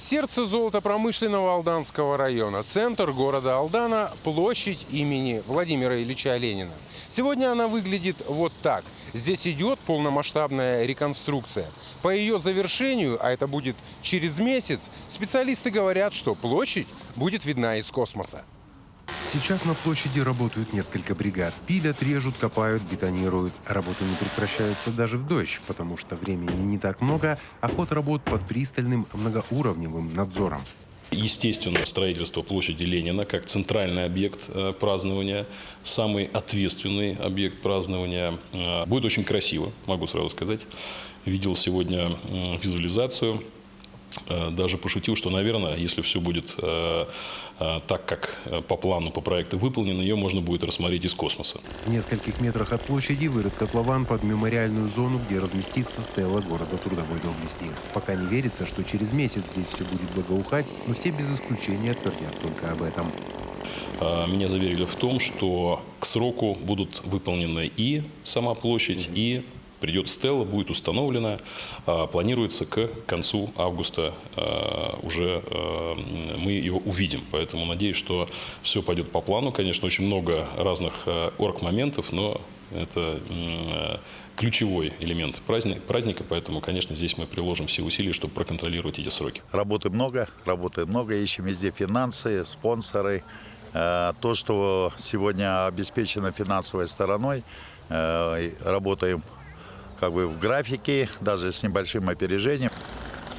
Сердце золотопромышленного Алданского района, центр города Алдана, площадь имени Владимира Ильича Ленина. Сегодня она выглядит вот так. Здесь идет полномасштабная реконструкция. По ее завершению, а это будет через месяц, специалисты говорят, что площадь будет видна из космоса. Сейчас на площади работают несколько бригад. Пилят, режут, копают, бетонируют. Работы не прекращаются даже в дождь, потому что времени не так много, а ход работ под пристальным многоуровневым надзором. Естественно, строительство площади Ленина как центральный объект празднования, самый ответственный объект празднования, будет очень красиво, могу сразу сказать. Видел сегодня визуализацию. Даже пошутил, что, наверное, если все будет так, как по плану, по проекту выполнено, ее можно будет рассмотреть из космоса. В нескольких метрах от площади вырыт котлован под мемориальную зону, где разместится стела города трудовой доблести. Пока не верится, что через месяц здесь все будет благоухать, но все без исключения твердят только об этом. Меня заверили в том, что к сроку будут выполнены и сама площадь, и придет стела, будет установлена. Планируется к концу августа уже мы его увидим. Поэтому надеюсь, что все пойдет по плану. Конечно, очень много разных оргмоментов, но это ключевой элемент праздника. Поэтому, конечно, здесь мы приложим все усилия, чтобы проконтролировать эти сроки. Работы много, ищем везде финансы, спонсоры. То, что сегодня обеспечено финансовой стороной, работаем в графике, даже с небольшим опережением.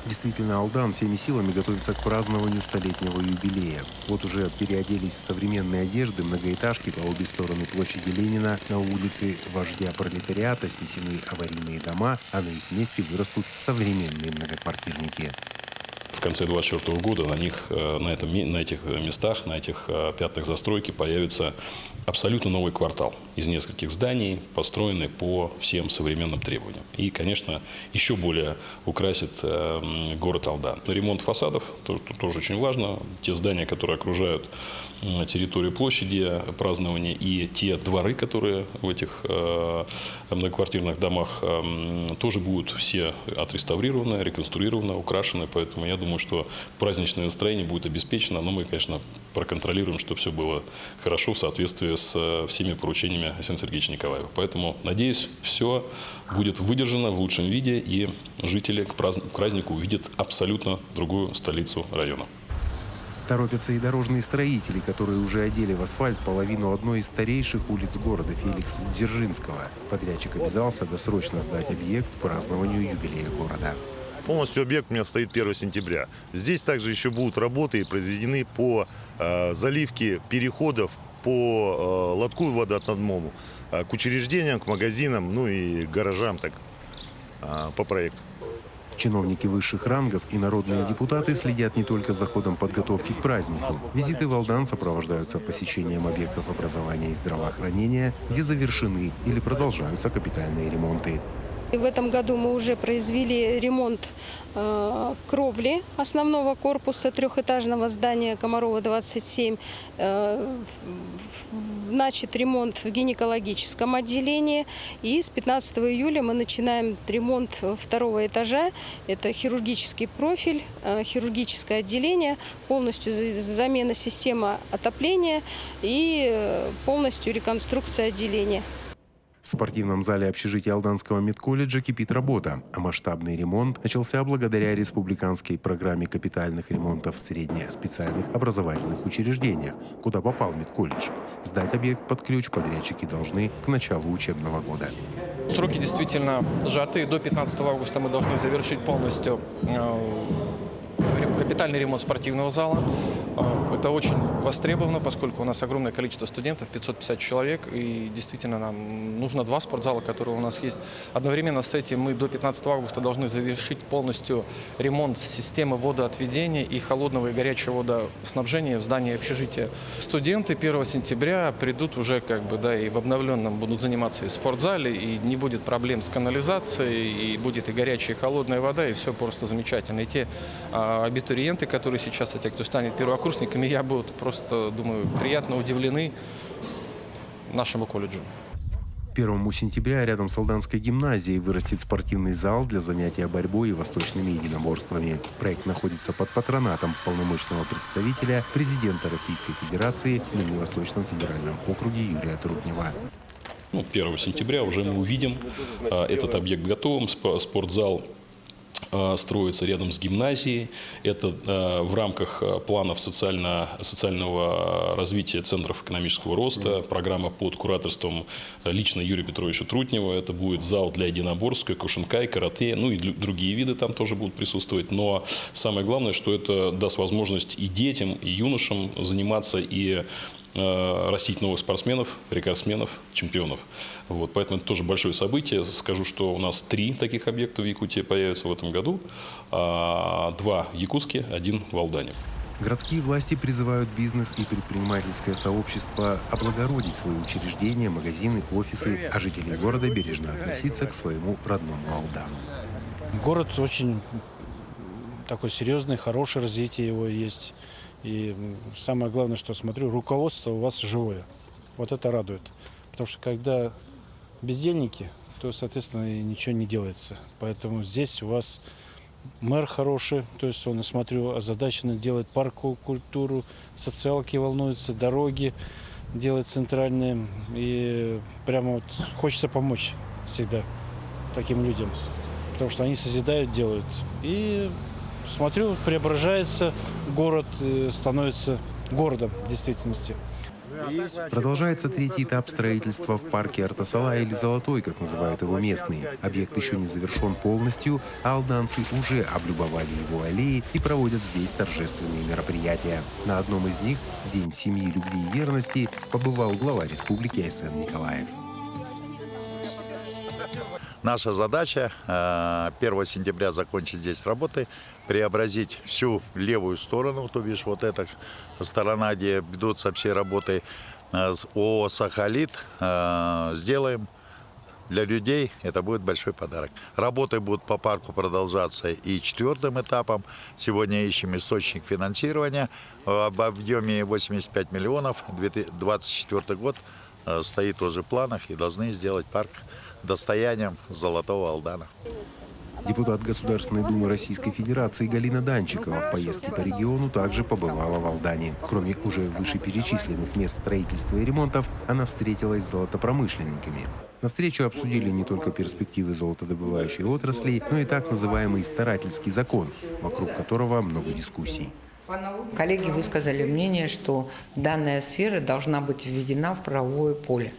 Действительно, Алдан всеми силами готовится к празднованию столетнего юбилея. Вот уже переоделись в современные одежды многоэтажки по обе стороны площади Ленина. На улице вождя пролетариата снесены аварийные дома, а на их месте вырастут современные многоквартирники. В конце 2024 года на этих местах, на этих пятнах застройки появится абсолютно новый квартал из нескольких зданий, построенный по всем современным требованиям. И, конечно, еще более украсит город Алдан. Ремонт фасадов тоже очень важно. Те здания, которые окружают территорию площади празднования, и те дворы, которые в этих многоквартирных домах, тоже будут все отреставрированы, реконструированы, украшены. Поэтому я думаю, что праздничное настроение будет обеспечено. Но мы, конечно, проконтролируем, чтобы все было хорошо в соответствии с всеми поручениями Александра Сергеевича Николаева. Поэтому, надеюсь, все будет выдержано в лучшем виде, и жители к празднику увидят абсолютно другую столицу района. Торопятся и дорожные строители, которые уже одели в асфальт половину одной из старейших улиц города Феликса Дзержинского. Подрядчик обязался досрочно сдать объект к празднованию юбилея города. Полностью объект у меня стоит 1 сентября. Здесь также еще будут работы произведены по заливке переходов по лотку водоотводному, к учреждениям, к магазинам, ну и гаражам по проекту. Чиновники высших рангов и народные депутаты следят не только за ходом подготовки к празднику. Визиты в Алдан сопровождаются посещением объектов образования и здравоохранения, где завершены или продолжаются капитальные ремонты. В этом году мы уже произвели ремонт кровли основного корпуса трехэтажного здания Комарова 27. Начат ремонт в гинекологическом отделении. И с 15 июля мы начинаем ремонт второго этажа. Это хирургический профиль, хирургическое отделение, полностью замена системы отопления и полностью реконструкция отделения. В спортивном зале общежития Алданского медколледжа кипит работа, а масштабный ремонт начался благодаря республиканской программе капитальных ремонтов в среднеспециальных образовательных учреждениях, куда попал медколледж. Сдать объект под ключ подрядчики должны к началу учебного года. Сроки действительно сжаты. До 15 августа мы должны завершить полностью капитальный ремонт спортивного зала. Это очень востребовано, поскольку у нас огромное количество студентов, 550 человек, и действительно нам нужно 2 спортзала, которые у нас есть. Одновременно с этим мы до 15 августа должны завершить полностью ремонт системы водоотведения и холодного и горячего водоснабжения в здании общежития. Студенты 1 сентября придут уже и в обновленном будут заниматься и в спортзале, и не будет проблем с канализацией, и будет и горячая, и холодная вода, и все просто замечательно. И те абитуриенты, которые сейчас, те, кто станет первокурсниками, я буду просто, думаю, приятно удивлены нашему колледжу. 1 сентября рядом с Алданской гимназией вырастет спортивный зал для занятия борьбой и восточными единоборствами. Проект находится под патронатом полномочного представителя президента Российской Федерации в Дальневосточном федеральном округе Юрия Трутнева. 1 сентября уже мы увидим этот объект готовым. Спортзал строится рядом с гимназией. Это в рамках планов социального развития центров экономического роста, программа под кураторством лично Юрия Петровича Трутнева. Это будет зал для единоборств, кушинкай, карате, ну и другие виды там тоже будут присутствовать. Но самое главное, что это даст возможность и детям, и юношам заниматься и растить новых спортсменов, рекордсменов, чемпионов. Поэтому это тоже большое событие. Скажу, что у нас 3 таких объекта в Якутии появятся в этом году. 2 в Якутске, 1 в Алдане. Городские власти призывают бизнес и предпринимательское сообщество облагородить свои учреждения, магазины, офисы, а жители города бережно относиться к своему родному Алдану. Город очень такой серьезный, хорошее развитие его есть. И самое главное, что смотрю, руководство у вас живое. Вот это радует. Потому что когда бездельники, то, соответственно, и ничего не делается. Поэтому здесь у вас мэр хороший, то есть он, смотрю, озадаченно делает парковую культуру, социалки волнуются, дороги делает центральные. И прямо вот хочется помочь всегда таким людям. Потому что они созидают, делают. И смотрю, преображается город, становится городом в действительности. Продолжается 3-й этап строительства в парке Артасала или Золотой, как называют его местные. Объект еще не завершен полностью, а алданцы уже облюбовали его аллеи и проводят здесь торжественные мероприятия. На одном из них, в День семьи, любви и верности, побывал глава республики Айсен Николаев. Наша задача 1 сентября закончить здесь работы, преобразить всю левую сторону, то бишь вот эта сторона, где ведутся все работы ООО «Сахалит», сделаем для людей, это будет большой подарок. Работы будут по парку продолжаться и 4-м этапом. Сегодня ищем источник финансирования в объеме 85 миллионов. 2024 год стоит тоже в планах и должны сделать парк достоянием Золотого Алдана. Депутат Государственной Думы Российской Федерации Галина Данчикова в поездке по региону также побывала в Алдане. Кроме уже вышеперечисленных мест строительства и ремонтов, она встретилась с золотопромышленниками. На встречу обсудили не только перспективы золотодобывающей отрасли, но и так называемый старательский закон, вокруг которого много дискуссий. Коллеги высказали мнение, что данная сфера должна быть введена в правовое поле.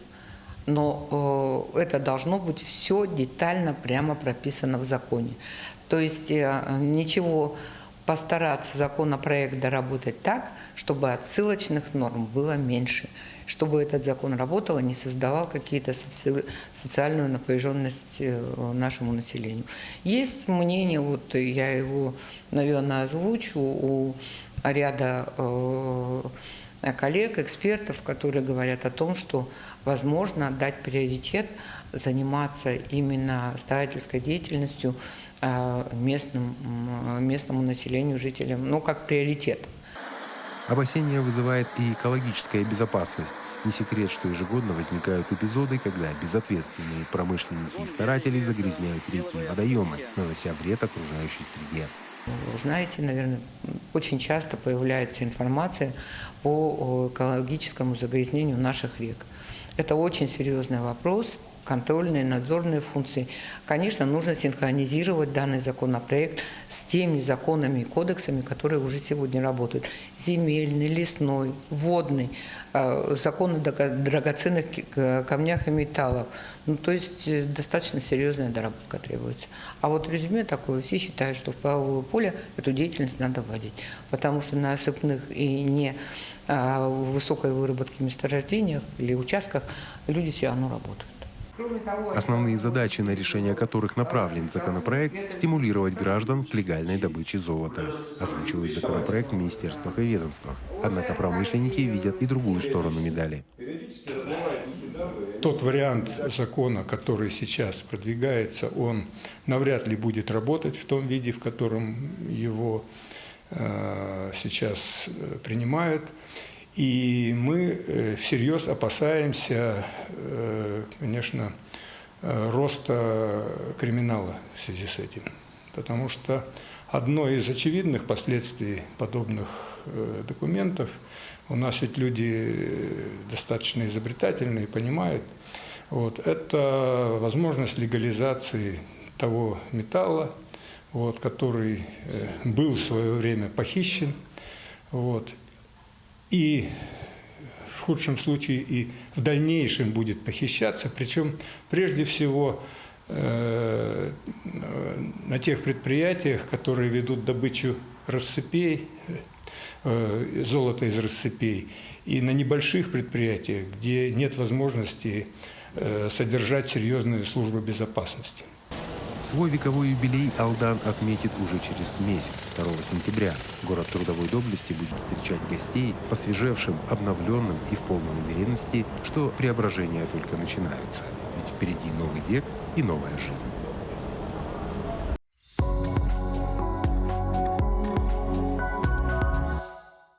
Но это должно быть все детально прямо прописано в законе. То есть ничего, постараться законопроект доработать так, чтобы отсылочных норм было меньше, чтобы этот закон работал и не создавал какие-то социальную напряженность нашему населению. Есть мнение, вот я его, наверное, озвучу, у ряда коллег, экспертов, которые говорят о том, что возможно дать приоритет заниматься именно строительской деятельностью местному населению, жителям, ну, как приоритет. Опасения вызывает и экологическая безопасность. Не секрет, что ежегодно возникают эпизоды, когда безответственные промышленники и старатели загрязняют реки и водоемы, нанося вред окружающей среде. Знаете, наверное, очень часто появляется информация по экологическому загрязнению наших рек. Это очень серьезный вопрос, контрольные, надзорные функции. Конечно, нужно синхронизировать данный законопроект с теми законами и кодексами, которые уже сегодня работают. Земельный, лесной, водный, закон о драгоценных камнях и металлах. Ну, то есть достаточно серьезная доработка требуется. А вот резюме такое, все считают, что в правовое поле эту деятельность надо вводить. Потому что на осыпных и не высокой выработке месторождениях или участках люди все равно работают. Основные задачи, на решение которых направлен законопроект, стимулировать граждан к легальной добыче золота. Озвучивают законопроект в министерствах и ведомствах. Однако промышленники видят и другую сторону медали. Тот вариант закона, который сейчас продвигается, он навряд ли будет работать в том виде, в котором его сейчас принимают. И мы всерьез опасаемся, конечно, роста криминала в связи с этим. Потому что одно из очевидных последствий подобных документов, у нас ведь люди достаточно изобретательные, понимают, вот, это возможность легализации того металла, вот, который был в свое время похищен, вот, и в худшем случае и в дальнейшем будет похищаться, причем прежде всего на тех предприятиях, которые ведут добычу рассыпей, золота из рассыпей, и на небольших предприятиях, где нет возможности содержать серьезные службы безопасности. Свой вековой юбилей Алдан отметит уже через месяц, 2 сентября. Город трудовой доблести будет встречать гостей посвежевшим, обновленным и в полной уверенности, что преображения только начинаются. Ведь впереди новый век и новая жизнь.